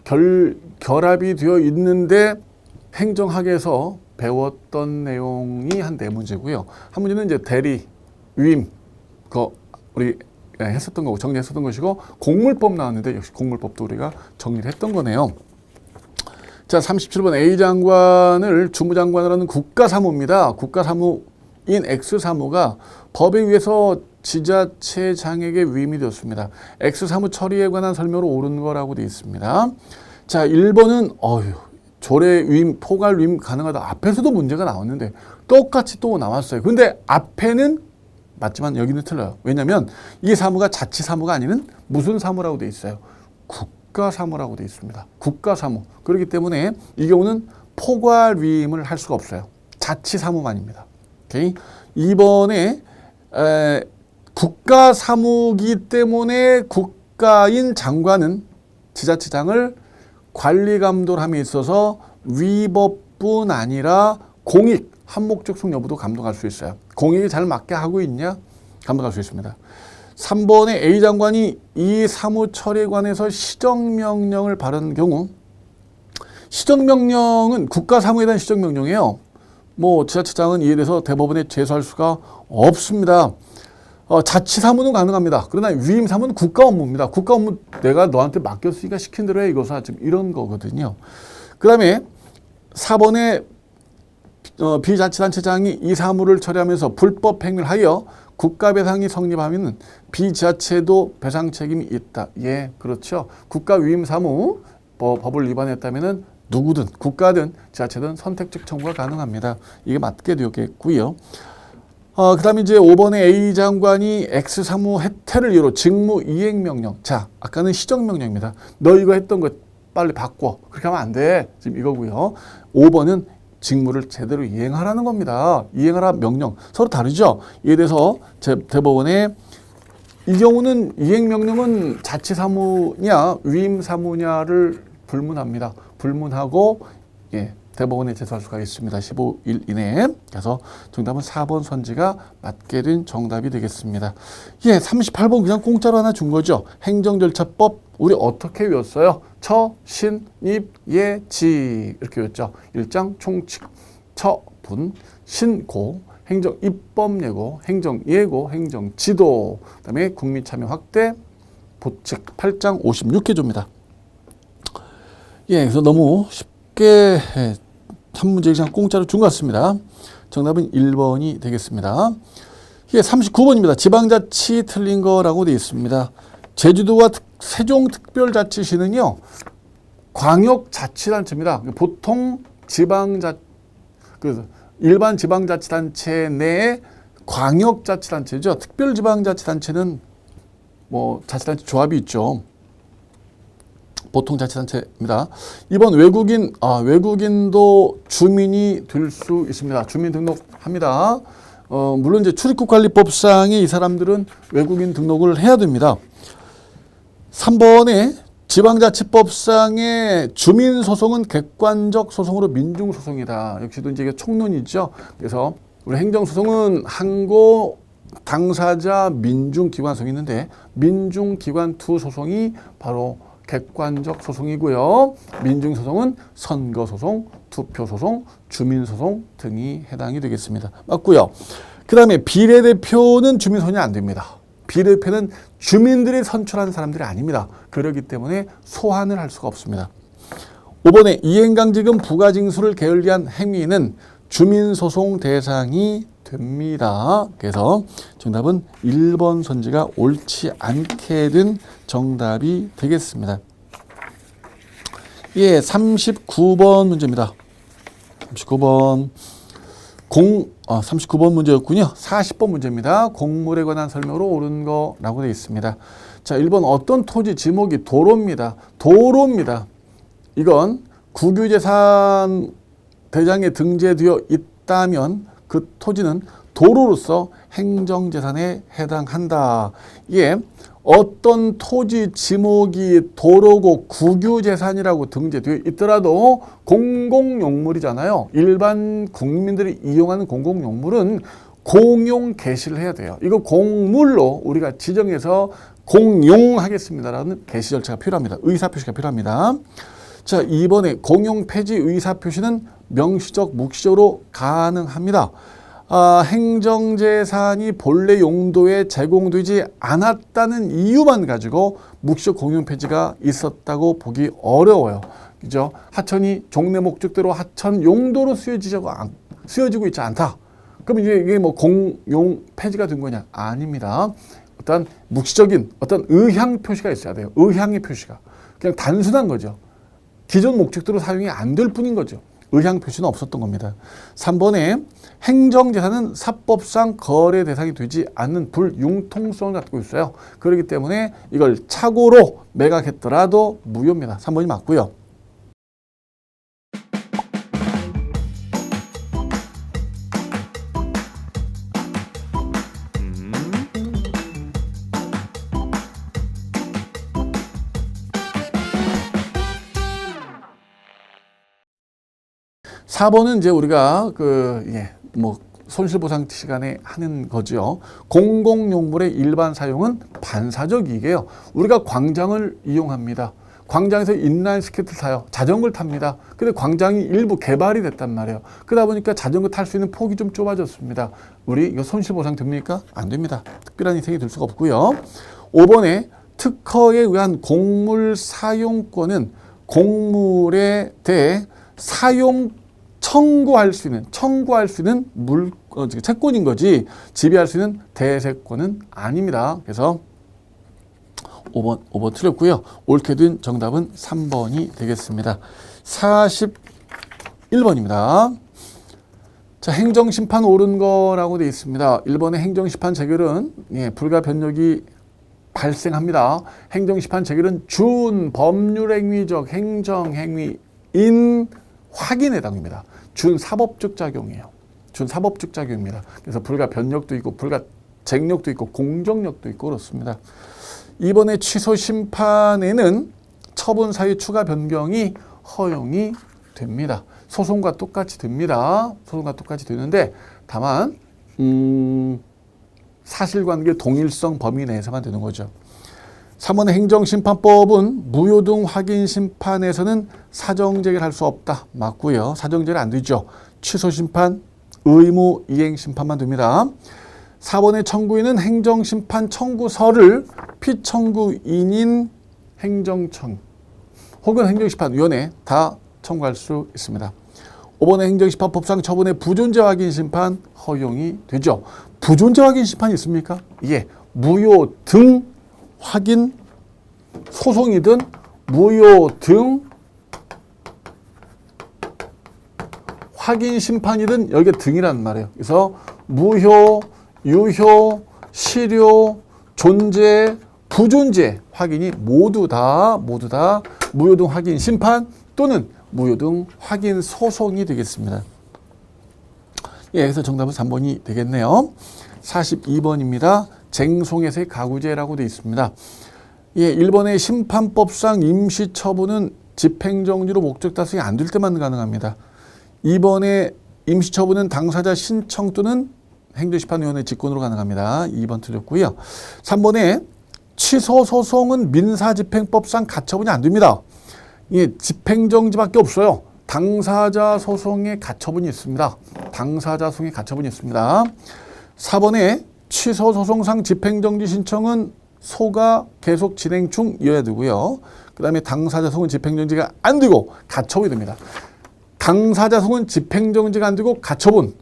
결합이 되어 있는데 행정학에서 배웠던 내용이 한 4문제고요. 한 문제는 이제 대리, 위임, 우리 했었던 거고 정리했었던 것이고 공물법 나왔는데 역시 공물법도 우리가 정리를 했던 거네요. 자, 37번 A장관을 주무장관으로 하는 국가사무입니다. 국가사무인 X사무가 법에 의해서 지자체장에게 위임이 되었습니다. X사무 처리에 관한 설명으로 옳은 거라고 되어 있습니다. 자, 1번은 조례 위임, 포괄 위임 가능하다. 앞에서도 문제가 나왔는데 똑같이 또 나왔어요. 근데 앞에는 맞지만 여기는 틀려요. 왜냐하면 이 사무가 자치사무가 아니는 무슨 사무라고 되어 있어요. 국가사무라고 되어 있습니다. 국가사무. 그렇기 때문에 이 경우는 포괄 위임을 할 수가 없어요. 자치사무만입니다. 오케이? 2번에 국가사무기 때문에 국가인 장관은 지자체장을 관리감독함에 있어서 위법뿐 아니라 공익, 한목적성 여부도 감독할 수 있어요. 공익이 잘 맞게 하고 있냐? 감독할 수 있습니다. 3번에 A장관이 이 사무 처리에 관해서 시정명령을 발한 경우 시정명령은 국가사무에 대한 시정명령이에요. 뭐 지자체장은 이에 대해서 대법원에 제소할 수가 없습니다. 자치사무는 가능합니다. 그러나 위임사무는 국가 업무입니다. 국가 업무 내가 너한테 맡겼으니까 시킨 대로 해 이거사 지금 이런 거거든요. 그 다음에 4번에 비자치단체장이 이 사무를 처리하면서 불법 행위를 하여 국가배상이 성립하면 비지자체도 배상 책임이 있다. 예, 그렇죠. 국가 위임 사무 법을 위반했다면은 누구든 국가든 지자체든 선택적 청구가 가능합니다. 이게 맞게 되겠고요. 그 다음에 이제 5번에 A 장관이 X 사무 해태를 이유로 직무 이행 명령. 자, 아까는 시정 명령입니다. 너 이거 했던 거 빨리 바꿔. 그렇게 하면 안 돼. 지금 이거고요. 5번은 직무를 제대로 이행하라는 겁니다. 이행하라 명령. 서로 다르죠? 이에 대해서 대법원에 이 경우는 이행 명령은 자치사무냐 위임사무냐를 불문합니다. 불문하고 예, 대법원에 제소할 수가 있습니다. 15일 이내에. 그래서 정답은 4번 선지가 맞게 된 정답이 되겠습니다. 예, 38번 그냥 공짜로 하나 준 거죠. 행정절차법 우리 어떻게 외웠어요? 처, 신, 입, 예, 지 이렇게 외웠죠. 1장 총칙, 처, 분, 신, 고, 행정 입법 예고, 행정 예고, 행정 지도, 그다음에 국민 참여 확대, 보칙 8장 56개조입니다. 예, 그래서 너무 쉽게 한 문제 그냥 공짜로 준 것 같습니다. 정답은 1번이 되겠습니다. 예, 39번입니다. 지방자치 틀린 거라고 되어 있습니다. 제주도와 세종특별자치시는요, 광역자치단체입니다. 보통 일반 지방자치단체 내에 광역자치단체죠. 특별지방자치단체는 뭐 자치단체 조합이 있죠. 보통 자치단체입니다. 이번 외국인도 주민이 될 수 있습니다. 주민 등록합니다. 물론 이제 출입국관리법상에 이 사람들은 외국인 등록을 해야 됩니다. 3번에 지방자치법상의 주민소송은 객관적 소송으로 민중소송이다. 역시도 이제 이게 총론이죠. 그래서 우리 행정소송은 항고 당사자 민중기관소송이 있는데 민중기관 투 소송이 바로 객관적 소송이고요. 민중소송은 선거소송, 투표소송, 주민소송 등이 해당이 되겠습니다. 맞고요. 그 다음에 비례대표는 주민소송이 안 됩니다. 비례대표는 주민들이 선출한 사람들이 아닙니다. 그렇기 때문에 소환을 할 수가 없습니다. 5번에 이행강제금 부가징수를 게을리한 행위는 주민소송 대상이 됩니다. 그래서 정답은 1번 선지가 옳지 않게 된 정답이 되겠습니다. 예, 39번 문제입니다. 39번 문제였군요. 40번 문제입니다. 공물에 관한 설명으로 옳은 거라고 되어 있습니다. 자, 1번 어떤 토지 지목이 도로입니다. 도로입니다. 이건 국유재산 대장에 등재되어 있다면 그 토지는 도로로서 행정재산에 해당한다. 이게 어떤 토지 지목이 도로고 국유재산이라고 등재되어 있더라도 공공용물이잖아요. 일반 국민들이 이용하는 공공용물은 공용 개시를 해야 돼요. 이거 공물로 우리가 지정해서 공용하겠습니다라는 개시 절차가 필요합니다. 의사표시가 필요합니다. 자, 2번에 공용 폐지 의사표시는 명시적, 묵시적으로 가능합니다. 행정재산이 본래 용도에 제공되지 않았다는 이유만 가지고 묵시적 공용 폐지가 있었다고 보기 어려워요. 그죠? 하천이 종래 목적대로 하천 용도로 쓰여지고 있지 않다. 그럼 이게 뭐 공용 폐지가 된 거냐? 아닙니다. 어떤 묵시적인 어떤 의향 표시가 있어야 돼요. 의향의 표시가. 그냥 단순한 거죠. 기존 목적대로 사용이 안 될 뿐인 거죠. 의향 표시는 없었던 겁니다. 3번에 행정재산은 사법상 거래 대상이 되지 않는 불융통성을 갖고 있어요. 그렇기 때문에 이걸 착오로 매각했더라도 무효입니다. 3번이 맞고요. 사 4번은 이제 우리가 손실보상 시간에 하는 거죠. 공공용물의 일반 사용은 반사적 이익이에요. 우리가 광장을 이용합니다. 광장에서 인라인 스케이트를 타요. 자전거를 탑니다. 근데 광장이 일부 개발이 됐단 말이에요. 그러다 보니까 자전거 탈 수 있는 폭이 좀 좁아졌습니다. 우리 이거 손실보상 됩니까? 안 됩니다. 특별한 희생이 될 수가 없고요. 5번에 특허에 의한 곡물 사용권은 곡물에 대해 사용 청구할 수 있는 채권인 거지 지배할 수 있는 대세권은 아닙니다. 그래서 5번 틀렸고요. 옳게 된 정답은 3번이 되겠습니다. 41번입니다. 자, 행정심판 옳은 거라고 되어 있습니다. 1번의 행정심판 재결은 불가 변력이 발생합니다. 행정심판 재결은 준법률행위적 행정행위인 확인에 해당입니다. 준사법적 작용이에요. 준사법적 작용입니다. 그래서 불가 변력도 있고 불가 쟁력도 있고 공정력도 있고 그렇습니다. 이번에 취소 심판에는 처분 사유 추가 변경이 허용이 됩니다. 소송과 똑같이 됩니다. 소송과 똑같이 되는데 다만 사실관계 동일성 범위 내에서만 되는 거죠. 3번의 행정심판법은 무효등 확인심판에서는 사정재결할 수 없다. 맞고요. 사정재결 안 되죠. 취소심판, 의무이행심판만 됩니다. 4번의 청구인은 행정심판 청구서를 피청구인인 행정청 혹은 행정심판위원회 다 청구할 수 있습니다. 5번의 행정심판법상 처분의 부존재 확인심판 허용이 되죠. 부존재 확인심판이 있습니까? 예, 무효 등 확인 소송이든 무효 등 확인 심판이든 여기에 등이라는 말이에요. 그래서 무효, 유효, 실효, 존재, 부존재 확인이 모두 다 무효 등 확인 심판 또는 무효 등 확인 소송이 되겠습니다. 예, 그래서 정답은 3번이 되겠네요. 42번입니다. 쟁송에서의 가구제라고 되어 있습니다. 예, 1번의 심판법상 임시처분은 집행정지로 목적 달성이 안 될 때만 가능합니다. 2번의 임시처분은 당사자 신청 또는 행정심판위원회 직권으로 가능합니다. 2번 틀렸고요. 3번의 취소소송은 민사집행법상 가처분이 안 됩니다. 예, 집행정지밖에 없어요. 당사자 소송에 가처분이 있습니다. 당사자 소송에 가처분이 있습니다. 4번에 취소소송상 집행정지 신청은 소가 계속 진행 중이어야 되고요. 그 다음에 당사자 소송은 집행정지가 안 되고 가처분이 됩니다. 당사자 소송은 집행정지가 안 되고 가처분.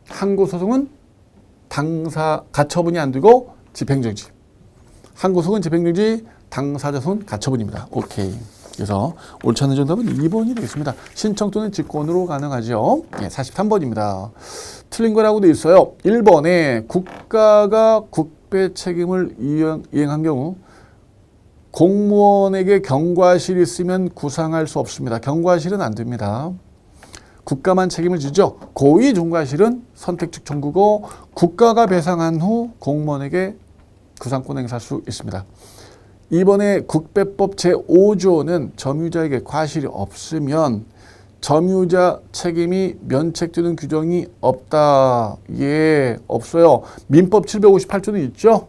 항고소송은 가처분이 안 되고 집행정지. 항고소송은 집행정지, 당사자 소송은 가처분입니다. 오케이. 그래서 옳지 않은 정답은 2번이 되겠습니다. 신청 또는 직권으로 가능하죠. 예, 43번입니다. 틀린 거라고 되어 있어요. 1번에 국가가 국배 책임을 이행한 경우 공무원에게 경과실이 있으면 구상할 수 없습니다. 경과실은 안 됩니다. 국가만 책임을 지죠. 고의 중과실은 선택적 청구고 국가가 배상한 후 공무원에게 구상권 행사할 수 있습니다. 이번에 국배법 제5조는 점유자에게 과실이 없으면 점유자 책임이 면책되는 규정이 없다. 예, 없어요. 민법 758조는 있죠.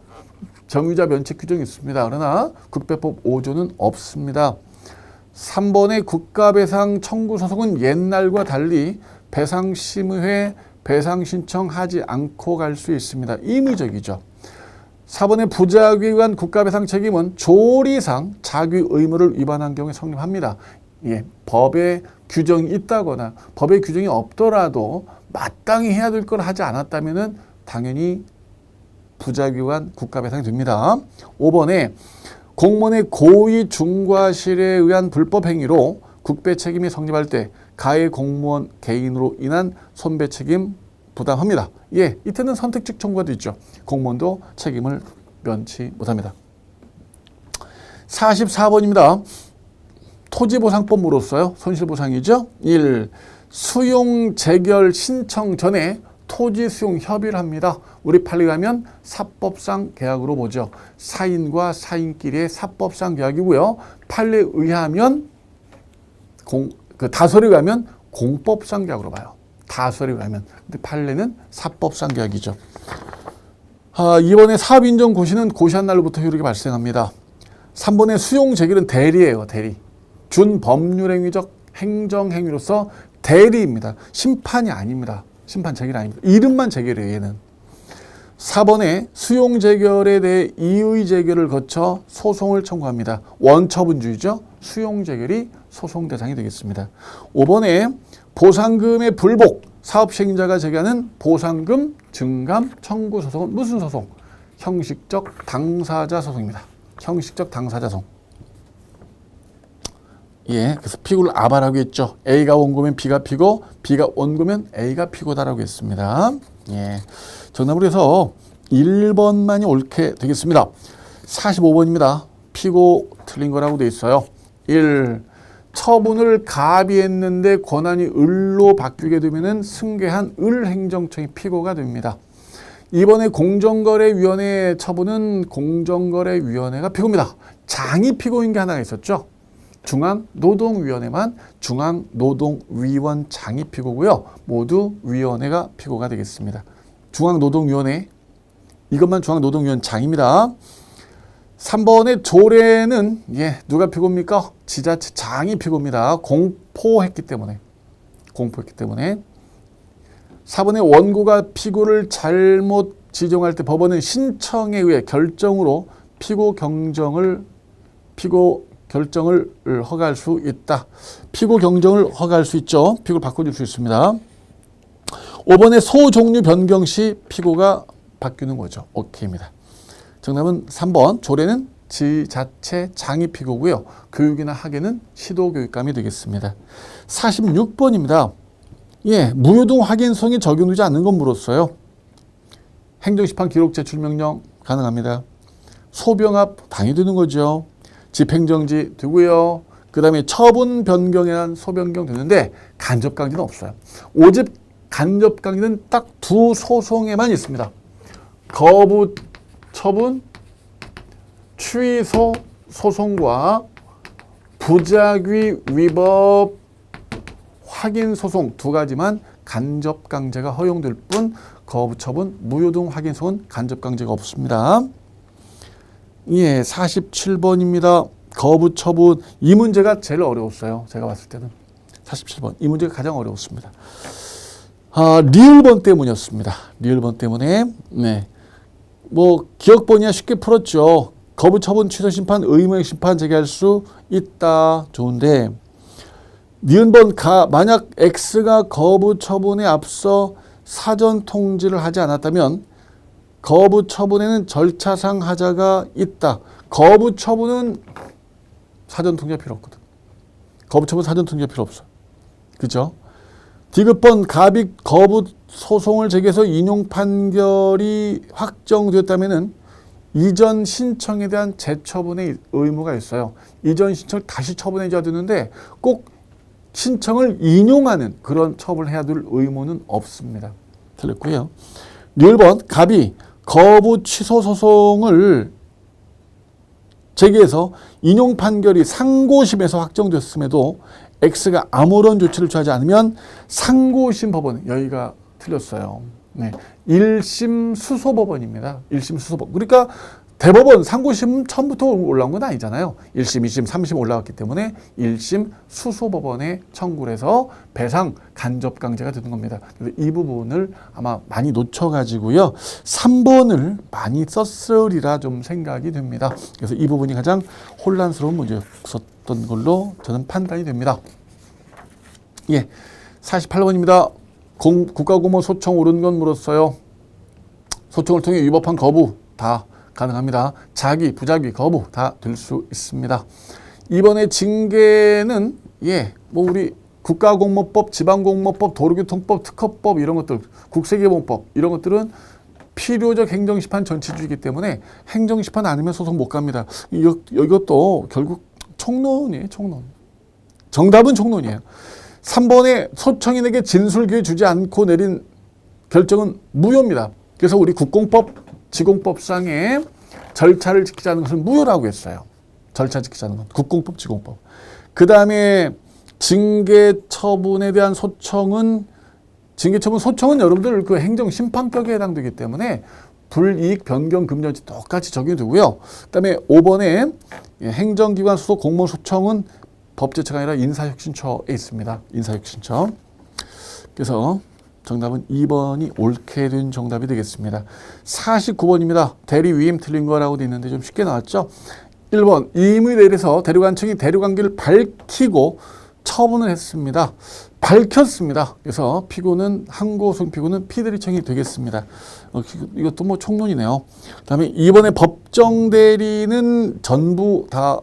점유자 면책 규정이 있습니다. 그러나 국배법 5조는 없습니다. 3번의 국가배상 청구 소송은 옛날과 달리 배상심의회 배상 신청하지 않고 갈 수 있습니다. 임의적이죠. 4번의 부작위에 의한 국가배상 책임은 조리상 자기 의무를 위반한 경우에 성립합니다. 예, 법에 규정이 있다거나 법에 규정이 없더라도 마땅히 해야 될 걸 하지 않았다면 당연히 부작위에 의한 국가배상이 됩니다. 5번에 공무원의 고의 중과실에 의한 불법 행위로 국배 책임이 성립할 때 가해 공무원 개인으로 인한 손배 책임 부담합니다. 예, 이때는 선택적 청구가 있죠. 공무원도 책임을 면치 못합니다. 44번입니다. 토지보상법 물었어요. 손실보상이죠. 1. 수용 재결 신청 전에 토지 수용 협의를 합니다. 우리 판례 가면 사법상 계약으로 보죠. 사인과 사인끼리의 사법상 계약이고요. 판례에 의하면 다설에 가면 공법상 계약으로 봐요. 다설에 가면. 근데 판례는 사법상 계약이죠. 이번에 사업인정 고시는 고시한 날로부터 효력이 발생합니다. 3번의 수용 재결은 대리예요. 대리. 준법률행위적 행정행위로서 대리입니다. 심판이 아닙니다. 심판 재결이 아닙니다. 이름만 재결이에요. 얘는. 4번에 수용재결에 대해 이의재결을 거쳐 소송을 청구합니다. 원처분주의죠. 수용재결이 소송 대상이 되겠습니다. 5번에 보상금의 불복, 사업시행자가 제기하는 보상금 증감 청구 소송은 무슨 소송? 형식적 당사자 소송입니다. 형식적 당사자 소송. 예, 그래서 피고를 아바라고 했죠. A가 원고면 B가 피고, B가 원고면 A가 피고다라고 했습니다. 예, 정답으로 해서 1번만이 옳게 되겠습니다. 45번입니다. 피고 틀린 거라고 돼 있어요. 1. 처분을 가비했는데 권한이 을로 바뀌게 되면은 승계한 을행정청이 피고가 됩니다. 이번에 공정거래위원회 처분은 공정거래위원회가 피고입니다. 장이 피고인 게 하나가 있었죠. 중앙노동위원회만 중앙노동위원장이 피고고요. 모두 위원회가 피고가 되겠습니다. 중앙노동위원회, 이것만 중앙노동위원장입니다. 3번의 조례는 누가 피고입니까? 지자체장이 피고입니다. 공포했기 때문에. 4번의 원고가 피고를 잘못 지정할 때 법원은 신청에 의해 결정으로 피고 결정을 허가할 수 있다. 피고 경정을 허가할 수 있죠. 피고를 바꿔줄 수 있습니다. 5번의 소종류 변경 시 피고가 바뀌는 거죠. 오케이입니다. 정답은 3번. 조례는 지자체장이 피고고요. 교육이나 학예는 시도교육감이 되겠습니다. 46번입니다. 무효동 확인성이 적용되지 않는 건 물었어요. 행정심판 기록 제출 명령 가능합니다. 소병합 당연히 거죠. 집행정지 되고요. 그 다음에 처분 변경에 대한 소변경 되는데 간접강제는 없어요. 오직 간접강제는 딱 두 소송에만 있습니다. 거부 처분 취소 소송과 부작위 위법 확인 소송 두 가지만 간접강제가 허용될 뿐 거부 처분 무효동 확인 소송은 간접강제가 없습니다. 47번입니다. 거부 처분. 이 문제가 제일 어려웠어요. 제가 봤을 때는. 47번. 이 문제가 가장 어려웠습니다. 리을번 때문이었습니다. 리을번 때문에. 기억본이야 쉽게 풀었죠. 거부 처분, 취소 심판, 의무의 심판 제기할 수 있다. 좋은데, 니은번 만약 X가 거부 처분에 앞서 사전 통지를 하지 않았다면 거부 처분에는 절차상 하자가 있다. 거부 처분은 사전 통지가 필요 없거든. 거부 처분 사전 통지가 필요 없어. 그죠? 디귿번 갑이 거부 소송을 제기해서 인용 판결이 확정되었다면은 이전 신청에 대한 재처분의 의무가 있어요. 이전 신청을 다시 처분해줘야 되는데 꼭 신청을 인용하는 그런 처분을 해야 될 의무는 없습니다. 틀렸고요. 리을번 갑이 거부 취소 소송을 제기해서 인용 판결이 상고심에서 확정됐음에도 X가 아무런 조치를 취하지 않으면 상고심 법원, 여기가 틀렸어요. 1심 수소법원입니다. 1심 수소법원. 그러니까 대법원 상고심 처음부터 올라온 건 아니잖아요. 1심, 2심, 3심 올라왔기 때문에 1심 수소법원에 청구를 해서 배상 간접강제가 되는 겁니다. 그래서 이 부분을 아마 많이 놓쳐가지고요. 3번을 많이 썼으리라 좀 생각이 됩니다. 그래서 이 부분이 가장 혼란스러운 문제였던 걸로 저는 판단이 됩니다. 48번입니다. 국가공무 소청 옳은 건 물었어요. 소청을 통해 위법한 거부 다 가능합니다. 자기, 부작위, 거부 다 될 수 있습니다. 이번에 징계는 우리 국가공무법, 지방공무법, 도로교통법, 특허법 이런 것들, 국세개봉법 이런 것들은 필요적 행정심판 전치주의이기 때문에 행정심판 아니면 소송 못 갑니다. 이것도 결국 총론이에요. 총론. 정답은 총론이에요. 3번에 소청인에게 진술기회 주지 않고 내린 결정은 무효입니다. 그래서 우리 국공법, 지공법상의 절차를 지키지 않는 것은 무효라고 했어요. 절차 지키지 않는 것. 국공법, 지공법. 그 다음에 징계처분에 대한 소청은 소청은 여러분들 그 행정심판격에 해당되기 때문에 불이익 변경 금전치 똑같이 적용이 되고요. 그 다음에 5번에 행정기관 소속 공무원 소청은 법제처가 아니라 인사혁신처에 있습니다. 인사혁신처. 그래서 정답은 2번이 옳게 된 정답이 되겠습니다. 49번입니다. 대리 위임 틀린 거라고 돼 있는데 좀 쉽게 나왔죠? 1번 임의 대리에서 대리관청이 대리관계를 밝히고 처분을 했습니다. 밝혔습니다. 그래서 피고는 항고송 피고는 피대리청이 되겠습니다. 이것도 뭐 총론이네요. 그다음에 2번에 법정 대리는 전부 다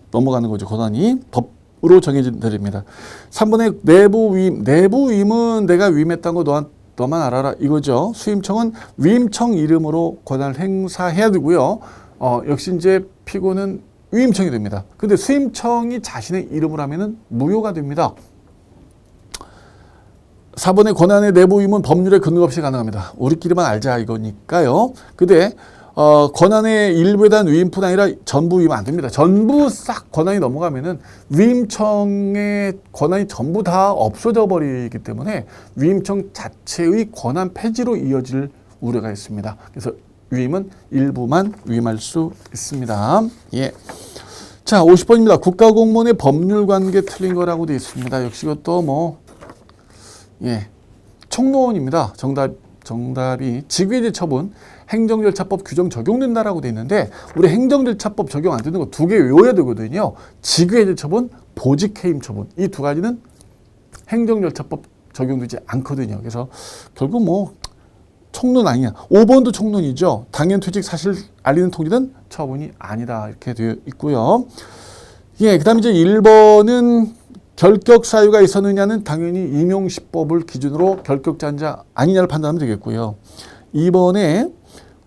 넘어가는 거죠. 권한이 법으로 정해진 대리입니다. 3번에 내부 위임. 내부 위임은 내가 위임했다는 거 너만 알아라 이거죠. 수임청은 위임청 이름으로 권한을 행사해야 되고요. 역시 이제 피고는 위임청이 됩니다. 근데 수임청이 자신의 이름으로 하면은 무효가 됩니다. 4번의 권한의 내부 위임은 법률에 근거 없이 가능합니다. 우리끼리만 알자 이거니까요. 근데 권한의 일부에 대한 위임뿐 아니라 전부 위임 안 됩니다. 전부 싹 권한이 넘어가면은 위임청의 권한이 전부 다 없어져 버리기 때문에 위임청 자체의 권한 폐지로 이어질 우려가 있습니다. 그래서 위임은 일부만 위임할 수 있습니다. 예. 자, 50번입니다. 국가공무원의 법률관계 틀린 거라고 되어 있습니다. 역시 이것도 총론입니다. 정답이 직위해제 처분 행정절차법 규정 적용된다라고 되어 있는데 우리 행정절차법 적용 안 되는 거 2개 외워야 되거든요. 직위해제 처분, 보직해임 처분 이 2가지는 행정절차법 적용되지 않거든요. 그래서 결국 총론 아니냐. 5번도 총론이죠. 당연퇴직 사실 알리는 통지는 처분이 아니다. 이렇게 되어 있고요. 예, 그 다음에 이제 1번은 결격 사유가 있었느냐는 당연히 임용시법을 기준으로 결격자인지 아니냐를 판단하면 되겠고요. 2번에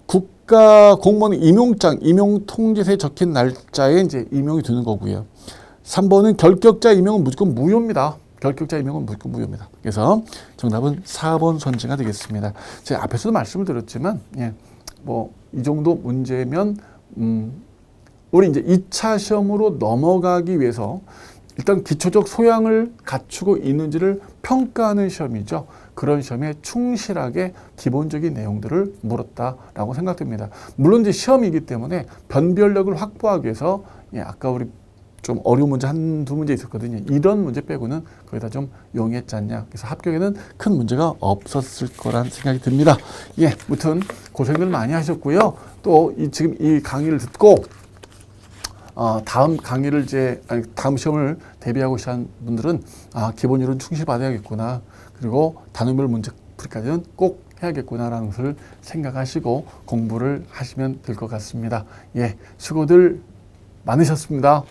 국가공무원 임용장, 임용통지서에 적힌 날짜에 이제 임용이 되는 거고요. 3번은 결격자 임용은 무조건 무효입니다. 결격자 임용은 무조건 무효입니다. 그래서 정답은 4번 선지가 되겠습니다. 제가 앞에서도 말씀을 드렸지만, 이 정도 문제면, 우리 이제 2차 시험으로 넘어가기 위해서 일단 기초적 소양을 갖추고 있는지를 평가하는 시험이죠. 그런 시험에 충실하게 기본적인 내용들을 물었다라고 생각됩니다. 물론 이제 시험이기 때문에 변별력을 확보하기 위해서 아까 우리 좀 어려운 문제 한두 문제 있었거든요. 이런 문제 빼고는 거의 다 좀 용이했지 않냐. 그래서 합격에는 큰 문제가 없었을 거란 생각이 듭니다. 예, 무튼 고생들 많이 하셨고요. 또 지금 이 강의를 듣고 다음 강의를 다음 시험을 대비하고 계신 분들은 기본 이론 충실 받아야겠구나. 그리고 단원별 문제 풀이까지는 꼭 해야겠구나라는 것을 생각하시고 공부를 하시면 될 것 같습니다. 예, 수고들 많으셨습니다.